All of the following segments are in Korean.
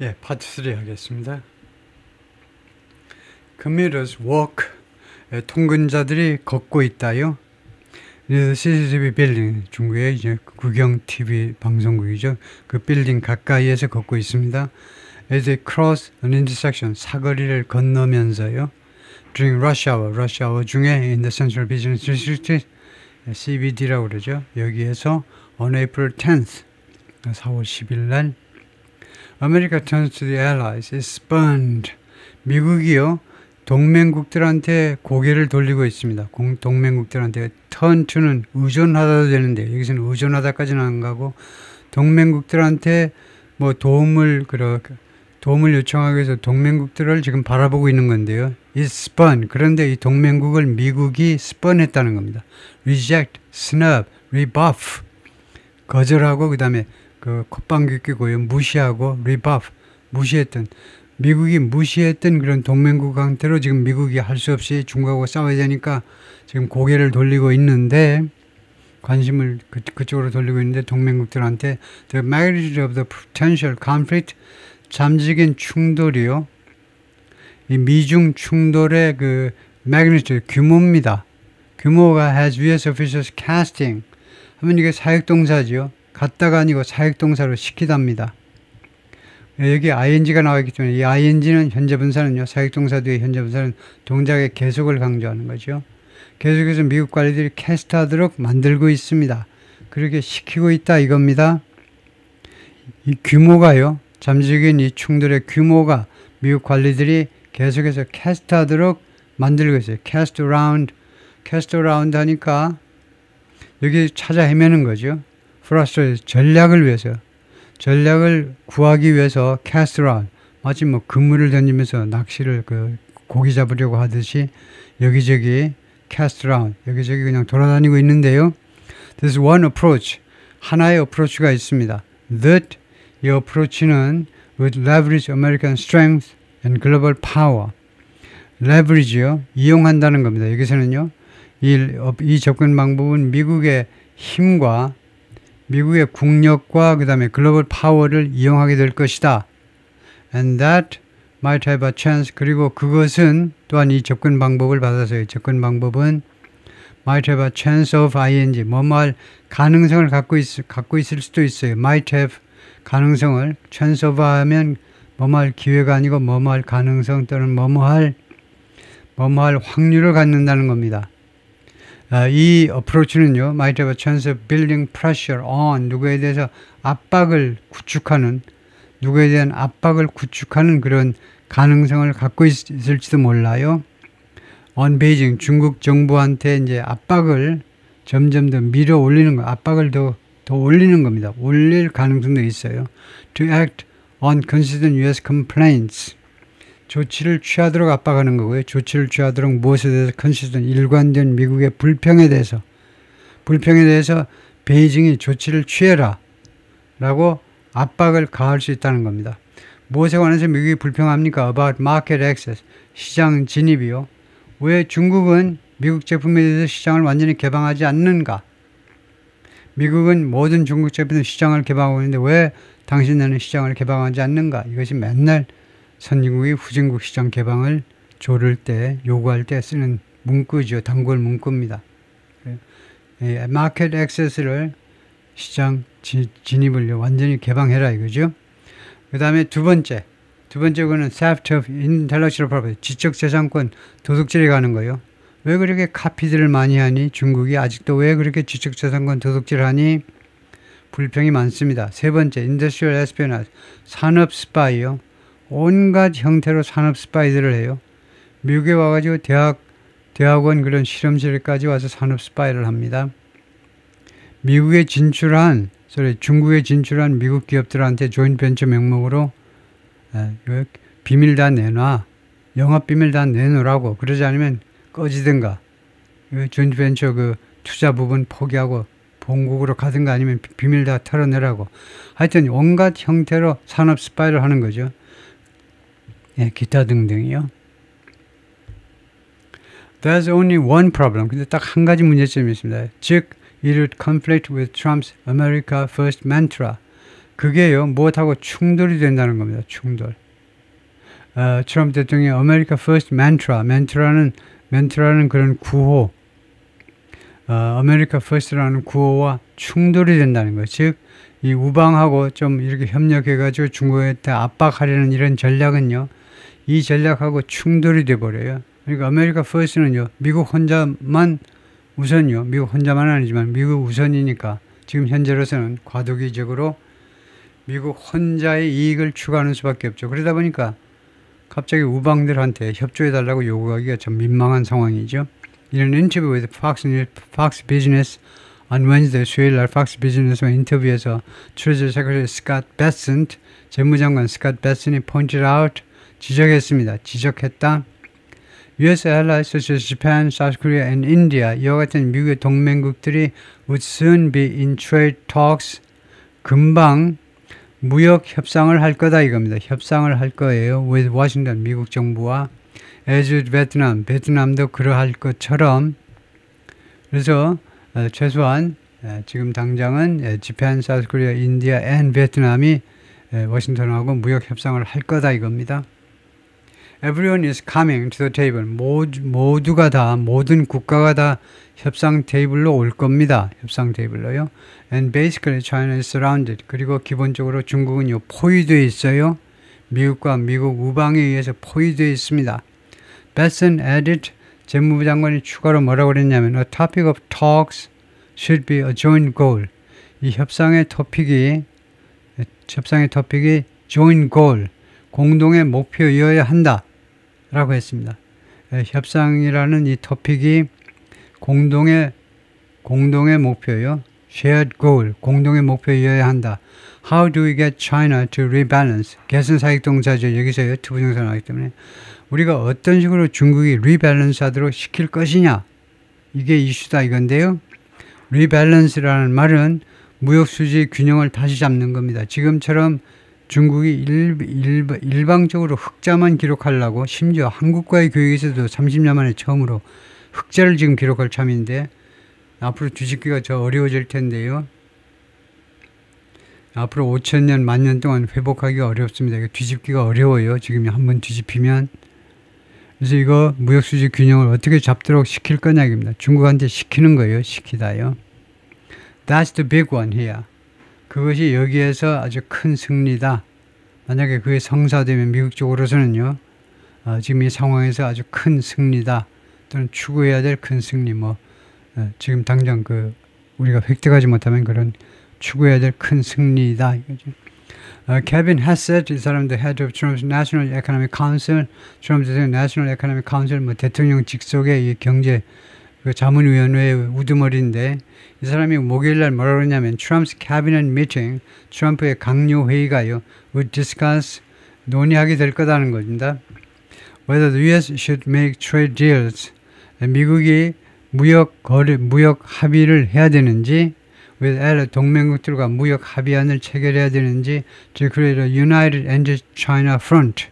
예, 파트 3 하겠습니다. Commuters walk. 통근자들이 걷고 있다요. CCTV 빌딩, 중국의 이제 국영 TV 방송국이죠. 그 빌딩 가까이에서 걷고 있습니다. As they cross an intersection, 사거리를 건너면서요. During rush hour 중에 in the Central Business District, CBD라고 그러죠. 여기에서 on April 10th, 4월 10일 날 America turns to the allies, is spurned. 미국이요, 동맹국들한테 고개를 돌리고 있습니다. 동맹국들한테 turn to는 의존하다도 되는데 여기서는 의존하다까지는 안 가고 동맹국들한테 뭐 도움을 요청하기 위해서 동맹국들을 지금 바라보고 있는 건데요. is spun. 그런데 이 동맹국을 미국이 spurn했다는 겁니다. reject, snub, rebuff. 거절하고 그 다음에 그 콧방귀 뀌고요. 무시하고 rebuff. 무시했던. 미국이 무시했던 그런 동맹국한테로 지금 미국이 할 수 없이 중국하고 싸워야 되니까 지금 고개를 돌리고 있는데 관심을 그쪽으로 돌리고 있는데 동맹국들한테 the magnitude of the potential conflict 잠재적인 충돌이요. 이 미중 충돌의 그 magnitude 규모입니다. 규모가 has US officials casting 하면 이게 사역동사지요. 갔다가 아니고 사역동사로 시키답니다. 여기 ing가 나와있기 때문에 이 ing는 현재분사는요. 사역동사 뒤에 현재분사는 동작의 계속을 강조하는 거죠. 계속해서 미국 관리들이 캐스트하도록 만들고 있습니다. 그렇게 시키고 있다 이겁니다. 이 규모가요. 잠재적인 이 충돌의 규모가 미국 관리들이 계속해서 캐스트하도록 만들고 있어요. 캐스트 around 하니까 여기 찾아 헤매는 거죠. frustrate, 전략을 위해서. 전략을 구하기 위해서 cast around. 마치 뭐 그물을 던지면서 낚시를 고기 잡으려고 하듯이 여기저기 cast around. 여기저기 그냥 돌아다니고 있는데요. There's one approach. 하나의 approach가 있습니다. That 이 approach는 would leverage American strength and global power. leverage요. 이용한다는 겁니다. 여기서는요. 이 접근 방법은 미국의 힘과 미국의 국력과 그 다음에 글로벌 파워를 이용하게 될 것이다. And that might have a chance. 그리고 그것은 또한 이 접근 방법을 받아서요. 접근 방법은 might have a chance of ing. 뭐뭐할 가능성을 갖고 있을 수도 있어요. might have 가능성을 chance of 하면 뭐뭐할 기회가 아니고 뭐뭐할 가능성 또는 뭐뭐할 확률을 갖는다는 겁니다. 이 어프로치는요, might have a chance of building pressure on 누구에 대해서 누구에 대한 압박을 구축하는 그런 가능성을 갖고 있을지도 몰라요. on Beijing 중국 정부한테 이제 압박을 점점 더 밀어 올리는 거, 압박을 더 올리는 겁니다. 올릴 가능성도 있어요. to act on consistent U.S. complaints 조치를 취하도록 압박하는 거고요. 조치를 취하도록 무엇에 대해서 consistent 일관된 미국의 불평에 대해서 베이징이 조치를 취해라 라고 압박을 가할 수 있다는 겁니다. 무엇에 관해서 미국이 불평합니까? about market access 시장 진입이요. 왜 중국은 미국 제품에 대해서 시장을 완전히 개방하지 않는가? 미국은 모든 중국 제품의 시장을 개방하고 있는데 왜 당신네는 시장을 개방하지 않는가? 이것이 맨날 선진국이 후진국 시장 개방을 요구할 때 쓰는 문구죠. 단골 문구입니다. 마켓 액세스를 시장 진입을 완전히 개방해라 이거죠. 그 다음에 두 번째 거는 theft of intellectual property 지적재산권 도둑질이 가는 거예요. 왜 그렇게 카피들을 많이 하니? 중국이 아직도 왜 그렇게 지적재산권 도둑질을 하니? 불평이 많습니다. 세 번째 industrial espionage 산업 스파이요. 온갖 형태로 산업 스파이들을 해요. 미국에 와가지고 대학원 그런 실험실까지 와서 산업 스파이를 합니다. 중국에 진출한 미국 기업들한테 조인트벤처 명목으로 비밀 다 내놔. 영업 비밀 다 내놓으라고. 그러지 않으면 꺼지든가. 조인트벤처 투자 부분 포기하고 본국으로 가든가 아니면 비밀 다 털어내라고. 하여튼 온갖 형태로 산업 스파이를 하는 거죠. 기타 등등이요. There's only one problem. 근데 딱 한 가지 문제점이 있습니다. 즉, it would conflict with Trump's America First mantra. 그게요, 무엇하고 충돌이 된다는 겁니다. 충돌. 트럼프 대통령의 America First 멘트라는 그런 구호, America First라는 구호와 충돌이 된다는 것. 즉, 이 우방하고 좀 이렇게 협력해가지고 중국한테 압박하려는 이런 전략은요, 이 전략하고 충돌이 돼버려요. 그러니까 America First는요, 미국 혼자만 우선요, 미국 혼자만 아니지만 미국 우선이니까 지금 현재로서는 과도기적으로 미국 혼자의 이익을 추구하는 수밖에 없죠. 그러다 보니까 갑자기 우방들한테 협조해달라고 요구하기가 좀 민망한 상황이죠. In an interview with Fox Business on Wednesday, 수요일 날 Fox Business와 인터뷰에서 Treasury Secretary Scott Bessent, 재무장관 Scott Bessent이 pointed out, 지적했다. US allies such as Japan, South Korea, and India, 이와 같은 미국의 동맹국들이 would soon be in trade talks, 금방 무역 협상을 할 거다 이겁니다. 협상을 할 거예요. with Washington, 미국 정부와 as with Vietnam, 베트남도 그러할 것처럼. 그래서 최소한 지금 당장은 Japan, South Korea, India, and 베트남이 워싱턴하고 무역 협상을 할 거다 이겁니다. Everyone is coming to the table. 모두가 다, 모든 국가가 다 협상 테이블로 올 겁니다. 협상 테이블로요. And basically China is surrounded. 그리고 기본적으로 중국은요, 포위되어 있어요. 미국과 미국 우방에 의해서 포위되어 있습니다. Bessent added, 재무부 장관이 추가로 뭐라고 그랬냐면 A topic of talks should be a joint goal. 이 협상의 토픽이 joint goal, 공동의 목표여야 한다 라고 했습니다. 협상이라는 이 토픽이 공동의 목표요. shared goal, 공동의 목표여야 한다. How do we get China to rebalance? 개선 사익 동사죠. 여기서요. 투부정사 나오기 때문에 우리가 어떤 식으로 중국이 리밸런스 하도록 시킬 것이냐. 이게 이슈다 이건데요. 리밸런스라는 말은 무역수지 균형을 다시 잡는 겁니다. 지금처럼 중국이 일방적으로 흑자만 기록하려고, 심지어 한국과의 교역에서도 30년 만에 처음으로 흑자를 지금 기록할 참인데 앞으로 뒤집기가 더 어려워질 텐데요. 앞으로 5,000년, 10,000년 동안 회복하기가 어렵습니다. 이거 뒤집기가 어려워요. 지금 한번 뒤집히면. 그래서 이거 무역수지 균형을 어떻게 잡도록 시킬 거냐 입니다. 중국한테 시키는 거예요. 시키다요. That's the big one here. 그것이 여기에서 아주 큰 승리다. 만약에 그게 성사되면 미국 쪽으로서는요, 지금 이 상황에서 아주 큰 승리다. 또는 추구해야 될 큰 승리, 지금 당장 우리가 획득하지 못하면 그런 추구해야 될 큰 승리다. 이거죠. Kevin Hassett, 이 사람도 Head of Trump's National Economic Council, 트럼프 대통령 National Economic Council, 대통령 직속의 이 경제 자문위원회의 우두머리인데, 이 사람이 목요일날 뭐라고 그러냐면 Trump's cabinet meeting, 트럼프의 강요 회의가요, would discuss, 논의하게 될 거다는 겁니다. Whether the U.S. should make trade deals, 미국이 무역 합의를 해야 되는지, with 동맹국들과 무역 합의안을 체결해야 되는지, to create a united anti-China front,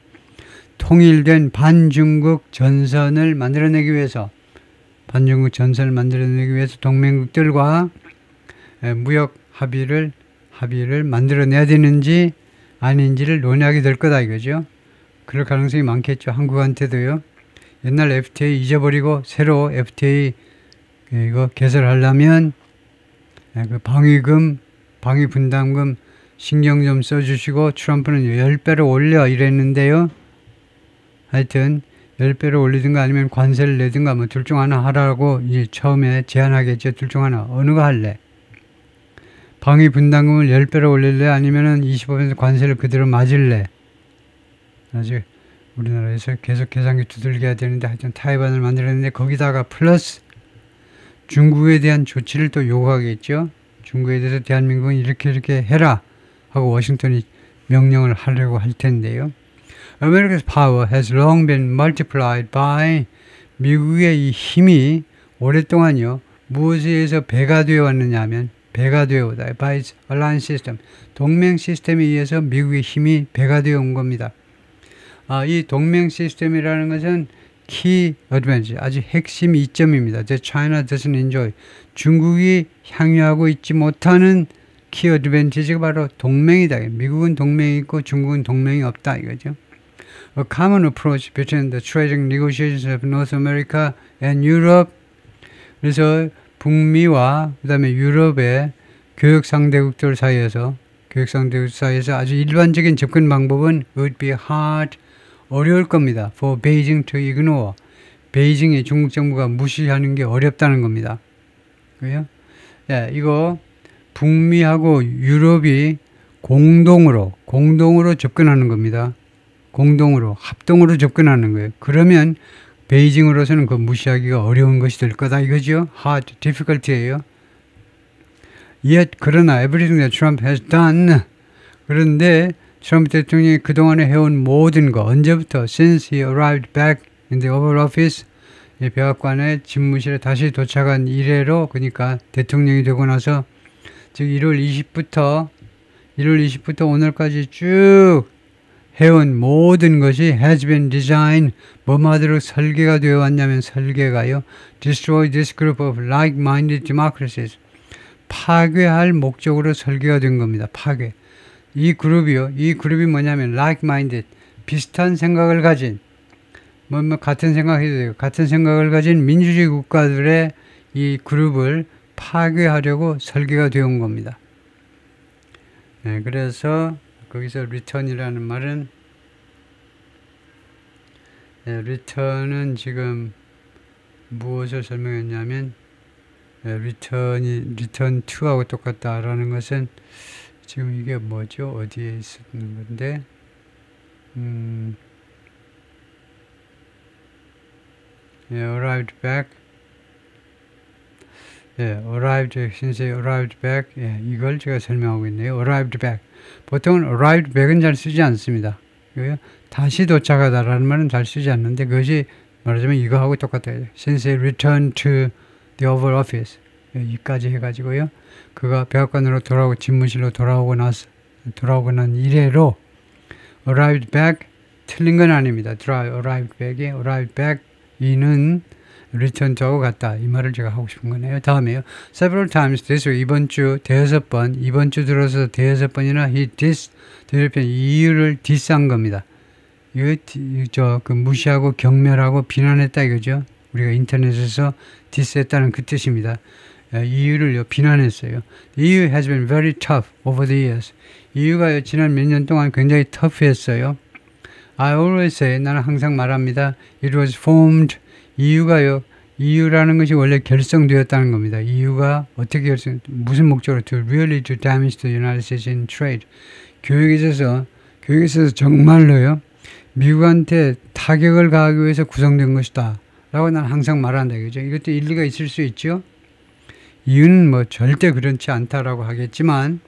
통일된 반중국 전선을 만들어내기 위해서 동맹국들과 무역 합의를 만들어내야 되는지 아닌지를 논의하게 될 거다 이거죠. 그럴 가능성이 많겠죠. 한국한테도요. 옛날 FTA 잊어버리고 새로 FTA 이거 개설하려면 그 방위 분담금 신경 좀 써주시고, 트럼프는 10배로 올려 이랬는데요. 하여튼 10배로 올리든가 아니면 관세를 내든가 둘 중 하나 하라고 이제 처음에 제안하겠죠. 둘 중 하나. 어느 거 할래? 방위 분담금을 10배로 올릴래? 아니면은 25% 관세를 그대로 맞을래? 아직 우리나라에서 계속 계산기 두들겨야 되는데, 하여튼 타이완을 만들었는데 거기다가 플러스 중국에 대한 조치를 또 요구하겠죠. 중국에 대해서 대한민국은 이렇게 해라 하고 워싱턴이 명령을 하려고 할 텐데요. America's power has long been multiplied by, 미국의 이 힘이 오랫동안요, 무엇에 의해서 배가 되어 왔느냐 하면, 배가 되어 오다. by its alliance system, 동맹 시스템에 의해서 미국의 힘이 배가 되어 온 겁니다. 이 동맹 시스템이라는 것은 key advantage, 아주 핵심 이점입니다. That China doesn't enjoy. 중국이 향유하고 있지 못하는 키 어드밴티지가 바로 동맹이다. 미국은 동맹이 있고 중국은 동맹이 없다 이거죠. A common approach between the trading negotiations of North America and Europe. 그래서 북미와 그다음에 유럽의 교역 상대국들 사이에서 아주 일반적인 접근 방법은 would be hard, 어려울 겁니다. For Beijing to ignore. 베이징의 중국 정부가 무시하는 게 어렵다는 겁니다. 그래요? 예, 이거 북미하고 유럽이 공동으로 접근하는 겁니다. 공동으로, 합동으로 접근하는 거예요. 그러면 베이징으로서는 그 무시하기가 어려운 것이 될 거다 이거죠. hard, difficult예요. Yet, 그러나 everything that Trump has done, 그런데 트럼프 대통령이 그동안에 해온 모든 거, 언제부터 since he arrived back in the Oval Office, 백악관의 집무실에 다시 도착한 이래로, 그러니까 대통령이 되고 나서 즉 1월 20부터 오늘까지 쭉 해온 모든 것이 has been designed, 뭐마저로 설계가 되어 왔냐면 설계가요, destroy this group of like-minded democracies, 파괴할 목적으로 설계가 된 겁니다. 파괴. 이 그룹이 뭐냐면 like-minded, 비슷한 생각을 가진, 같은 생각해도 돼요. 같은 생각을 가진 민주주의 국가들의 이 그룹을 파괴하려고 설계가 되어 온 겁니다. 네, 그래서 거기서 return이라는 말은, 네, return은 지금 무엇을 설명했냐면, 네, return to하고 똑같다라는 것은 지금 이게 뭐죠? 어디에 있었는 건데, 예, arrived back. 예, since arrived back. 예, 이걸 제가 설명하고 있네요. arrived back. 보통은 arrived back은 잘 쓰지 않습니다. 다시 도착하다라는 말은 잘 쓰지 않는데, 그것이 말하자면 이거하고 똑같아요. since returned to the Oval Office. 예, 이까지 해가지고요. 그가 백악관으로 집무실로 돌아오고 난 이래로 arrived back, 틀린 건 아닙니다. arrived back이 arrived back, 이는 return to하고 같다. 이 말을 제가 하고 싶은 거네요. 다음에요. Several times this week, 이번 주 들어서 대여섯 번이나 he 대표편 이유를 디스한 겁니다. 이거 그 무시하고 경멸하고 비난했다 이거죠. 우리가 인터넷에서 디스했다는 그 뜻입니다. 이유를 비난했어요. The EU has been very tough over the years. EU가 지난 몇 년 동안 굉장히 터프했어요. I always say, 나는 항상 말합니다. It was formed, EU라는 것이 원래 결성되었다는 겁니다. EU가 어떻게 무슨 목적으로 to really to damage the United States in trade. 교육에 있어서 정말로요, 미국한테 타격을 가하기 위해서 구성된 것이다 라고 나는 항상 말한다 이거죠. 이것도 일리가 있을 수 있죠. 이유는 뭐 절대 그렇지 않다라고 하겠지만,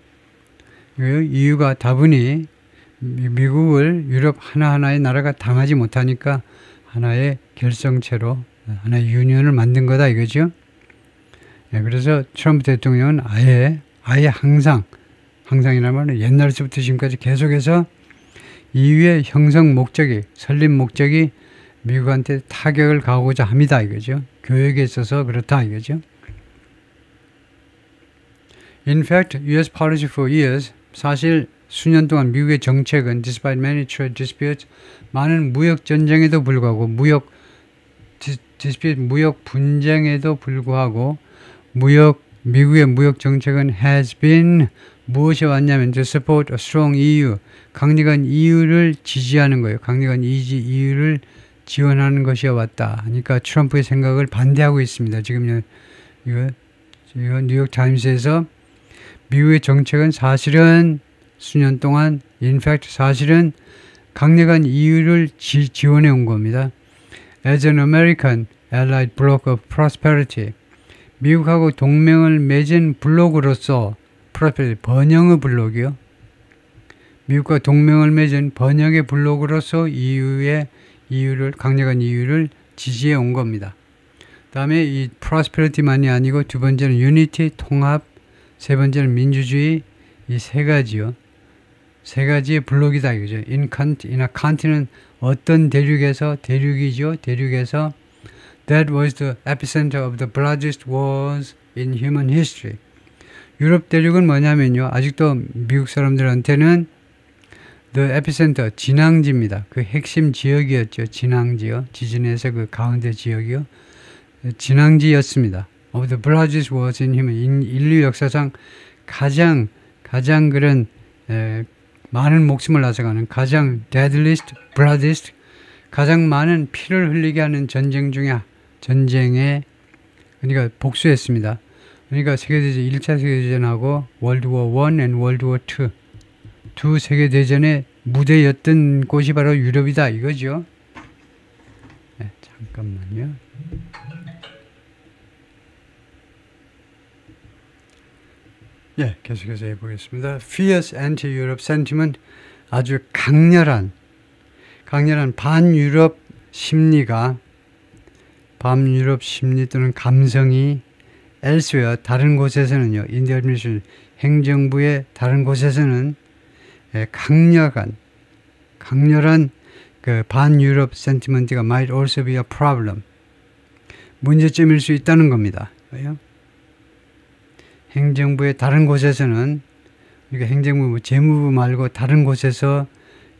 이유가 다분히 미국을 유럽 하나하나의 나라가 당하지 못하니까 하나의 결성체로 하나의 유니언을 만든 거다 이거죠. 네, 그래서 트럼프 대통령은 아예 항상이라는 말은 옛날부터 지금까지 계속해서 EU의 설립 목적이 미국한테 타격을 가하고자 합니다 이거죠. 교역에 있어서 그렇다 이거죠. In fact, US policy for years, 사실 수년 동안 미국의 정책은 despite many trade disputes, 많은 무역 전쟁에도 불구하고 무역 분쟁에도 불구하고 미국의 무역 정책은 has been, 무엇이 왔냐면 to support a strong EU, 강력한 EU를 지지하는 거예요. 강력한 EU를 지원하는 것이 왔다. 그러니까 트럼프의 생각을 반대하고 있습니다. 지금 이거 뉴욕 타임스에서 미국의 정책은 사실은 수년 동안 in fact 사실은 강력한 EU를 지원해 온 겁니다. As an American allied bloc of prosperity, 미국하고 동맹을 맺은 블록으로서 prosperity, 번영의 블록이요. 미국과 동맹을 맺은 번영의 블록으로서 강력한 EU를 지지해 온 겁니다. 다음에 이 prosperity만이 아니고 두 번째는 unity, 통합, 세 번째는 민주주의, 이 세 가지요. 세 가지의 블록이다 이거죠. in a continent, 어떤 대륙에서 that was the epicenter of the bloodiest wars in human history. 유럽 대륙은 뭐냐면요. 아직도 미국 사람들한테는 The epicenter, 진앙지입니다. 그 핵심 지역이었죠. 진앙지요. 지진에서 그 가운데 지역이요. 진앙지였습니다. Of the bloodiest wars in human, 인류 역사상 가장 그런 많은 목숨을 앗아가는 가장 deadliest, bloodiest, 가장 많은 피를 흘리게 하는 전쟁에 그러니까 복수했습니다. 그러니까 세계대전 1차 세계대전하고 월드워 1 and 월드워 2 두 세계대전의 무대였던 곳이 바로 유럽이다 이거죠. 네, 잠깐만요. 예, 계속해서 해보겠습니다. Fierce anti-Europe sentiment, 아주 강렬한 반유럽 심리가 반유럽 심리 또는 감성이 elsewhere, 다른 곳에서는요. in the administration, 행정부의 다른 곳에서는 강렬한 그 반유럽 센티먼트가 might also be a problem, 문제점일 수 있다는 겁니다. 왜요? 행정부의 다른 곳에서는, 그러니까 행정부, 재무부 말고 다른 곳에서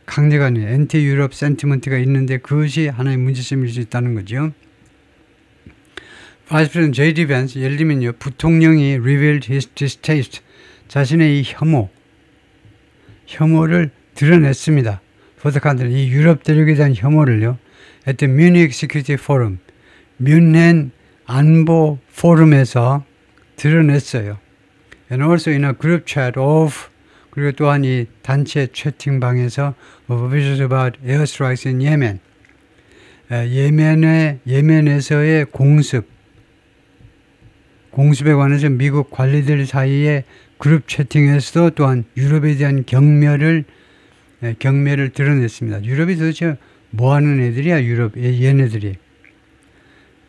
강력한 엔티 유럽 센티먼트가 있는데 그것이 하나의 문제점일 수 있다는 거죠. Vice President J.D. Vance, 예를 들면요, 부통령이 revealed his distaste, 자신의 이 혐오를 드러냈습니다. For the country, 이 유럽 대륙에 대한 혐오를요, at the Munich Security Forum, 뮌헨 안보 포럼에서 드러냈어요. And also in a group chat of, 그리고 또한 이 단체 채팅방에서 of visuals about airstrikes in Yemen, 예멘에서의 공습에 관해서 미국 관리들 사이에 그룹 채팅에서도 또한 유럽에 대한 경멸을 드러냈습니다. 유럽이 도대체 뭐하는 애들이야, 얘네들이.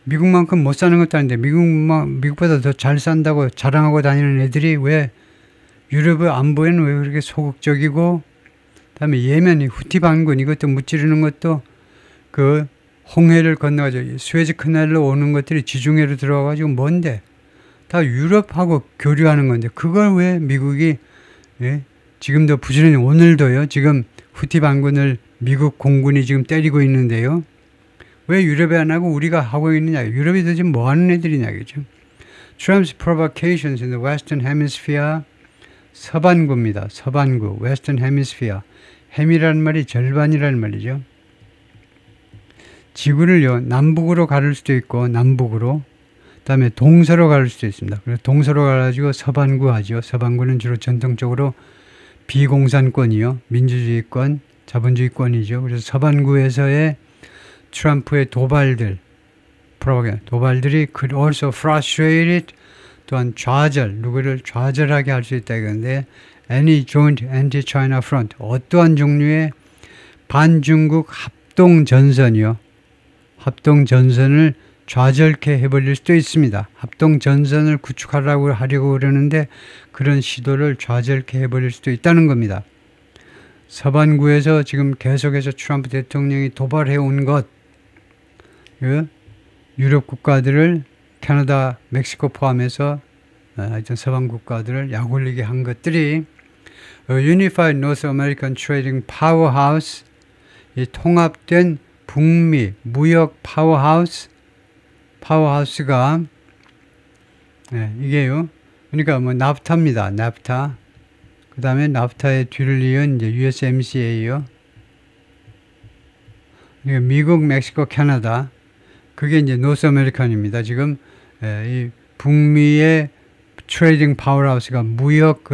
미국만큼 못 사는 것도 아닌데 미국보다 더 잘 산다고 자랑하고 다니는 애들이 왜 유럽의 안보에는 왜 그렇게 소극적이고, 그다음에 예멘이 후티 반군 이것도 무찌르는 것도 그 홍해를 건너가지고 스웨즈 커널로 오는 것들이 지중해로 들어가가지고 뭔데 다 유럽하고 교류하는 건데 그걸 왜 미국이 지금도 부지런히 오늘도요 지금 후티 반군을 미국 공군이 지금 때리고 있는데요. 왜 유럽이 안 하고 우리가 하고 있느냐. 유럽이 도대체 뭐 하는 애들이냐. 그죠? Trump's provocations in the Western Hemisphere, 서반구입니다. 서반구, Western Hemisphere. 햄이라는 말이 절반이라는 말이죠. 지구를요, 남북으로 가를 수도 있고, 남북으로. 그 다음에 동서로 가를 수도 있습니다. 그래서 동서로 가가지고 서반구 하죠. 서반구는 주로 전통적으로 비공산권이요. 민주주의권, 자본주의권이죠. 그래서 서반구에서의 트럼프의 도발들이 could also frustrate, 또한 누구를 좌절하게 할 수 있다 이건데, any joint anti-China front, 어떠한 종류의 반중국 합동전선을 좌절케 해버릴 수도 있습니다. 합동전선을 구축하려고 그러는데 그런 시도를 좌절케 해버릴 수도 있다는 겁니다. 서반구에서 지금 계속해서 트럼프 대통령이 도발해온 것, 유럽 국가들을 캐나다, 멕시코 포함해서 하여튼 서방 국가들을 약올리게 한 것들이 Unified North American Trading Powerhouse, 이 통합된 북미 무역 파워하우스가 이게요. 그러니까 뭐 나프타입니다. 나프타. 그 다음에 나프타의 뒤를 이은 이제 USMCA요. 그러니까 미국, 멕시코, 캐나다. 그게 이제 노스 아메리칸입니다. 지금 이 북미의 트레이딩 파워하우스가 무역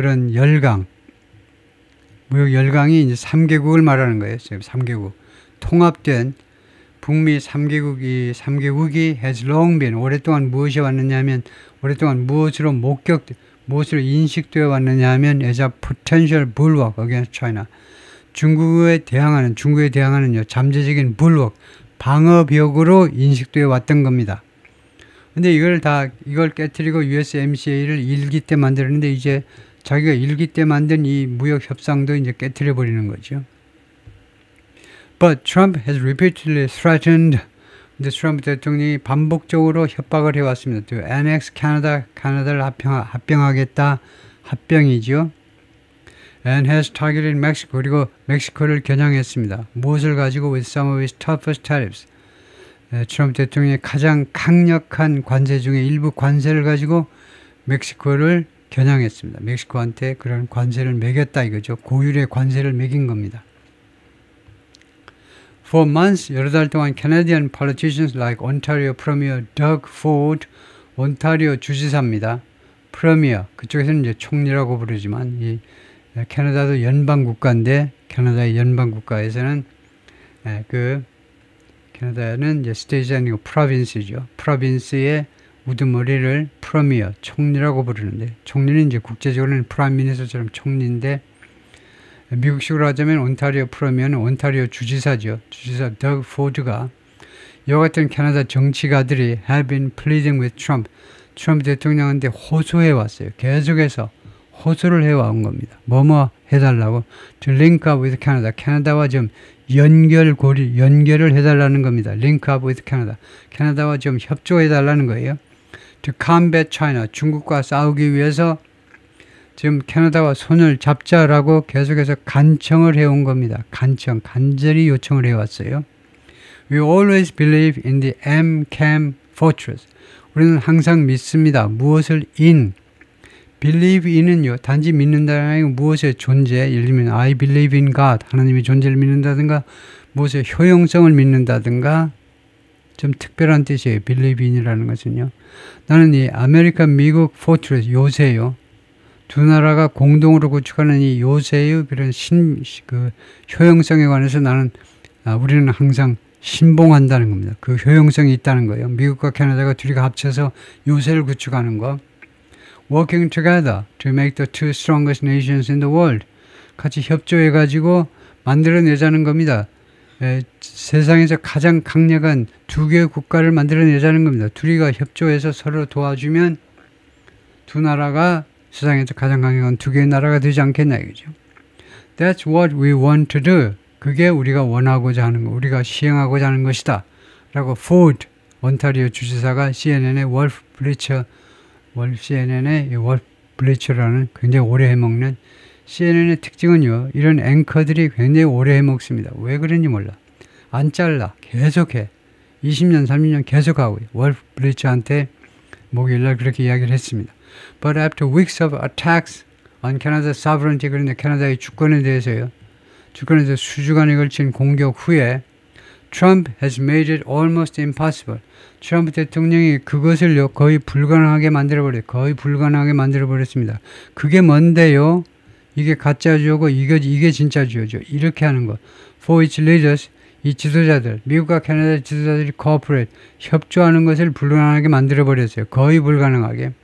열강이 이제 3개국을 말하는 거예요. 지금 3개국. 통합된 북미 3개국이 has long been, 오랫동안 무엇이 왔느냐면, 오랫동안 무엇으로 인식되어 왔느냐 하면 as a potential bulwark against China. 중국에 대항하는 잠재적인 bulwark, 방어벽으로 인식되어 왔던 겁니다. 근데 이걸 깨뜨리고 USMCA를 1기 때 만들었는데 이제 자기가 1기 때 만든 이 무역 협상도 이제 깨뜨려 버리는 거죠. But Trump has repeatedly threatened, 근데 트럼프 대통령이 반복적으로 협박을 해왔습니다. To annex Canada, 캐나다를 합병하겠다 합병이죠. And has targeted Mexico. 그리고 멕시코를 겨냥했습니다. 무엇을 가지고 with some of its toughest tariffs. 트럼프 대통령의 가장 강력한 관세 중에 일부 관세를 가지고 멕시코를 겨냥했습니다. 멕시코한테 그런 관세를 매겼다 이거죠. 고율의 관세를 매긴 겁니다. For months, 여러 달 동안 Canadian politicians like Ontario Premier Doug Ford, 온타리오 주지사입니다. 프리미어, 그쪽에서는 이제 총리라고 부르지만 이 캐나다도 연방 국가인데 캐나다의 연방 국가에서는 캐나다는 이제 스테이트가 아니고 프로빈스죠. 프로빈스의 우두머리를 프리미어, 총리라고 부르는데 총리는 이제 국제적으로는 프라임 미니스터처럼 총리인데 미국식으로 하자면 온타리오 프리미어는 온타리오 주지사죠. 주지사 더그 포드가 이와 같은 캐나다 정치가들이 have been pleading with Trump. 트럼프 대통령한테 호소해 왔어요. 계속해서 호소를 해와온 겁니다. 뭐뭐 해달라고 to link up with Canada. 캐나다와 좀 연결을 해달라는 겁니다. link up with Canada. 캐나다와 좀 협조해달라는 거예요. to combat China. 중국과 싸우기 위해서 지금 캐나다와 손을 잡자라고 계속해서 간청을 해온 겁니다. 간절히 요청을 해왔어요. We always believe in the MCAM fortress. 우리는 항상 믿습니다. 무엇을 believe in은요, 단지 믿는다는 아니고 무엇의 존재, 예를 들면 I believe in God, 하나님의 존재를 믿는다든가 무엇의 효용성을 믿는다든가 좀 특별한 뜻이에요. believe in이라는 것은요. 나는 이 아메리카, 미국 fortress, 요새요. 두 나라가 공동으로 구축하는 이 요새의 그런 효용성에 관해서 우리는 항상 신봉한다는 겁니다. 그 효용성이 있다는 거예요. 미국과 캐나다가 둘이가 합쳐서 요새를 구축하는 거. Working together to make the two strongest nations in the world. 같이 협조해가지고 만들어내자는 겁니다. 세상에서 가장 강력한 두 개의 국가를 만들어내자는 겁니다. 둘이가 협조해서 서로 도와주면 두 나라가 세상에서 가장 강력한 두 개의 나라가 되지 않겠나 이거죠. That's what we want to do. 그게 우리가 원하고자 하는 거, 우리가 시행하고자 하는 것이다. 라고 포드, 온타리오 주지사가 CNN의 월프 블리처라는 굉장히 오래 해먹는 CNN의 특징은요. 이런 앵커들이 굉장히 오래 해먹습니다. 왜 그런지 몰라. 안 잘라. 계속해. 20년, 30년 계속하고 월프 블리처한테 목요일날 그렇게 이야기를 했습니다. But after weeks of attacks on Canada's sovereignty, 그런데 캐나다의 주권에 대해서요. 주권에서 수주간에 걸친 공격 후에 Trump has made it almost impossible. 트럼프 대통령이 그것을요 거의 불가능하게 만들어버렸습니다. 그게 뭔데요? 이게 가짜주어고 이게 진짜주어죠. 이렇게 하는 거. For its leaders, 이 지도자들, 미국과 캐나다 지도자들이 cooperate, 협조하는 것을 불가능하게 만들어버렸어요. 거의 불가능하게.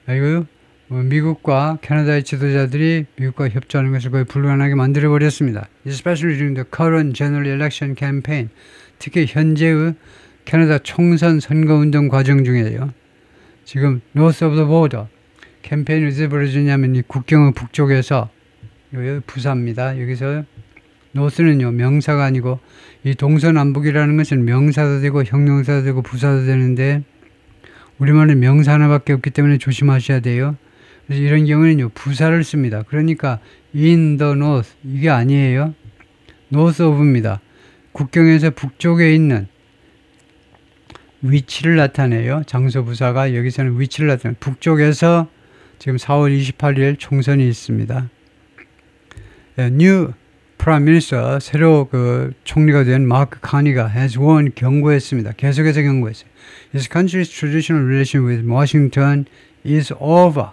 그리고 미국과 캐나다의 지도자들이 미국과 협조하는 것을 거의 불가능하게 만들어버렸습니다. Especially during the current general election campaign. 특히 현재의 캐나다 총선 선거운동 과정 중에요. 지금 north of the border. 캠페인이 어디서 벌어지냐면 이 국경의 북쪽에서 여기 부사입니다. 여기서 north는요 명사가 아니고 이 동서남북이라는 것은 명사도 되고 형용사도 되고 부사도 되는데 우리말은 명사 하나밖에 없기 때문에 조심하셔야 돼요. 그래서 이런 경우는요 부사를 씁니다. 그러니까 in the north 이게 아니에요. north of입니다. 국경에서 북쪽에 있는 위치를 나타내요. 장소 부사가 여기서는 위치를 나타내요. 북쪽에서 지금 4월 28일 총선이 있습니다. New Prime Minister 새로 총리가 된 마크 카니가 has won 경고했습니다. 계속해서 경고했어요. His country's traditional relation with Washington is over.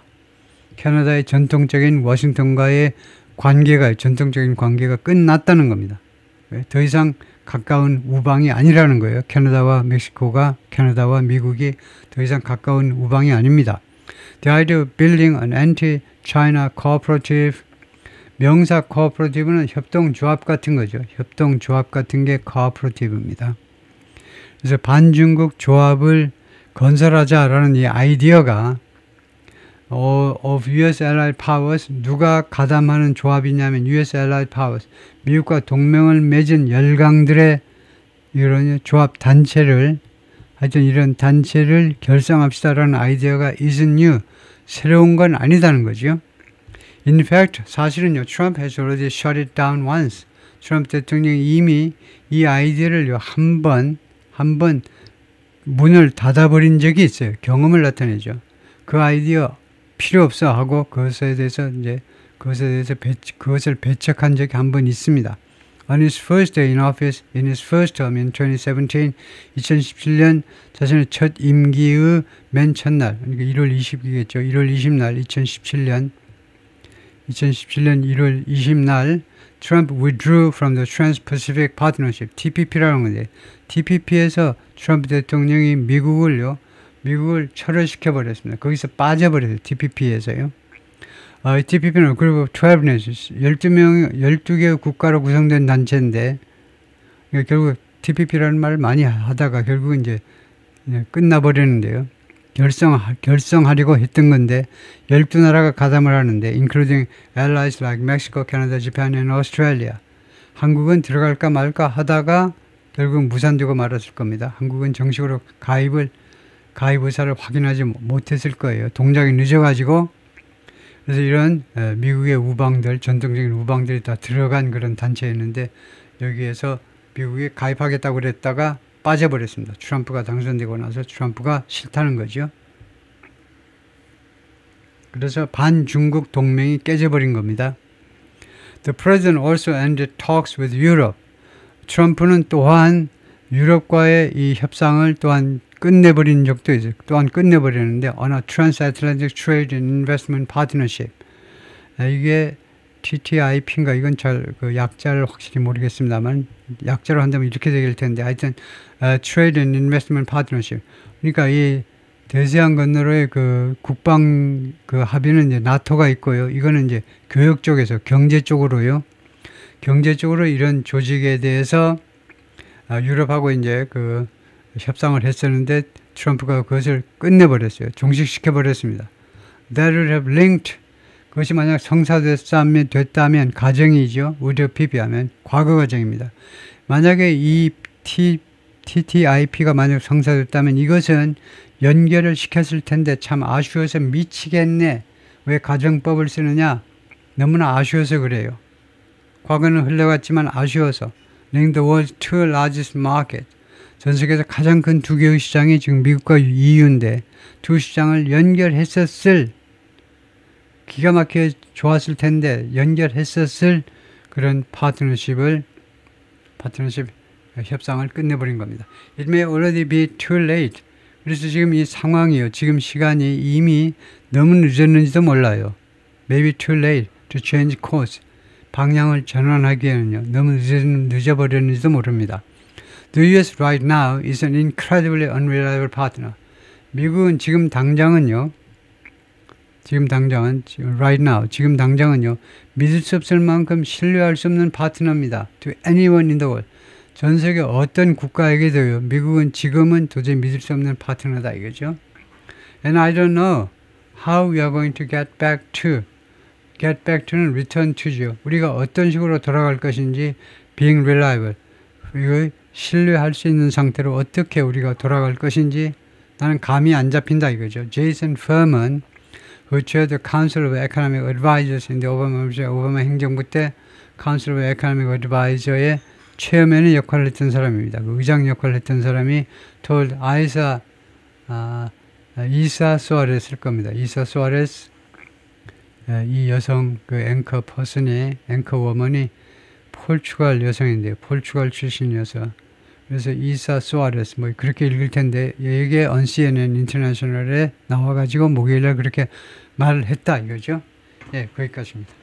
캐나다의 전통적인 워싱턴과의 전통적인 관계가 끝났다는 겁니다. 더 이상 가까운 우방이 아니라는 거예요. 캐나다와 미국이 더 이상 가까운 우방이 아닙니다. The idea of building an anti-China cooperative. 명사 cooperative는 협동조합 같은 거죠. 협동조합 같은 게 cooperative입니다. 그래서 반중국 조합을 건설하자라는 이 아이디어가 of US Allied Powers, 누가 가담하는 조합이냐면 US Allied Powers, 미국과 동맹을 맺은 열강들의 이런 조합 단체를, 하여튼 이런 단체를 결성합시다라는 아이디어가 isn't new, 새로운 건 아니다는 거죠. In fact, 사실은요, Trump has already shut it down once. 트럼프 대통령이 이미 이 아이디어를 한 번 문을 닫아버린 적이 있어요. 경험을 나타내죠. 그 아이디어 필요 없어 하고 그것을 배척한 적이 한 번 있습니다. On his first day in office, in his first term in 2017, 2017년 자신의 첫 임기의 맨 첫날, 그러니까 1월 20일이겠죠. 1월 20날, 2017년 1월 20날, Trump withdrew from the Trans-Pacific Partnership, TPP라는 건데, TPP에서 트럼프 대통령이 미국을 철회시켜버렸습니다. 거기서 빠져버렸어요. TPP에서요. TPP는 그리고 12개의 국가로 구성된 단체인데, 결국 TPP라는 말을 많이 하다가 결국은 이제 끝나버리는데요. 결성하려고 했던 건데 12나라가 가담을 하는데 including allies like Mexico, Canada, Japan and Australia. 한국은 들어갈까 말까 하다가 결국 무산되고 말았을 겁니다. 한국은 정식으로 가입 의사를 확인하지 못했을 거예요. 동작이 늦어가지고. 그래서 이런 미국의 우방들, 전통적인 우방들이 다 들어간 그런 단체였는데 여기에서 미국이 가입하겠다고 그랬다가 빠져버렸습니다. 트럼프가 당선되고 나서 트럼프가 싫다는 거죠. 그래서 반중국 동맹이 깨져버린 겁니다. The president also ended talks with Europe. 트럼프는 또한 유럽과의 이 협상을 또한 끝내버린 적도 있어요. 또한 끝내버렸는데 on a Transatlantic Trade and Investment Partnership. 이게 TTIP인가 이건 그 약자를 확실히 모르겠습니다만 약자로 한다면 이렇게 되길 텐데 하여튼 Trade and Investment Partnership. 그러니까 이 대서양 건너로의 그 국방 그 합의는 이제 나토가 있고요. 이거는 이제 교역 쪽에서 경제 쪽으로요. 경제 쪽으로 이런 조직에 대해서 유럽하고 이제 그 협상을 했었는데 트럼프가 그것을 끝내버렸어요. 종식시켜버렸습니다. That would have linked 그것이 만약 성사됐다면 가정이죠. would have PP하면 과거 가정입니다. 만약에 이 TTIP가 만약 성사됐다면 이것은 연결을 시켰을 텐데 참 아쉬워서 미치겠네. 왜 가정법을 쓰느냐? 너무나 아쉬워서 그래요. 과거는 흘러갔지만 아쉬워서. Link the world's two largest market. 전 세계에서 가장 큰 두 개의 시장이 지금 미국과 EU인데 두 시장을 연결했었을 기가 막히게 좋았을 텐데 연결했었을 그런 파트너십 협상을 끝내버린 겁니다. It may already be too late. 그래서 지금 이 상황이요. 지금 시간이 이미 너무 늦었는지도 몰라요. Maybe too late to change course. 방향을 전환하기에는요. 너무 늦어버렸는지도 모릅니다. The US right now is an incredibly unreliable partner. 미국은 지금 당장은요. right now, 지금 당장은요. 믿을 수 없을 만큼 신뢰할 수 없는 파트너입니다. To anyone in the world. 전 세계 어떤 국가에게도요. 미국은 지금은 도저히 믿을 수 없는 파트너다 이거죠. And I don't know how we are going to get back to. Get back to는 return to죠. 우리가 어떤 식으로 돌아갈 것인지 being reliable. 이거 신뢰할 수 있는 상태로 어떻게 우리가 돌아갈 것인지 나는 감이 안 잡힌다 이거죠. 제이슨 퍼먼, who chaired the Council of Economic Advisors in the 오바마 행정부 때 Council of Economic Advisor의 체어맨의 역할을 했던 사람입니다. 그 의장 역할을 했던 사람이 told 이사 소아레스일 겁니다. 이사 소아레스 이 여성 그 앵커 퍼슨이 앵커 워먼이 포르투갈 여성인데요. 포르투갈 출신 여성. 그래서 이사 소아레스 뭐 그렇게 읽을 텐데 이게 on CNN 인터내셔널에 나와가지고 목요일에 그렇게 말을 했다 이거죠. 예, 거기까지입니다.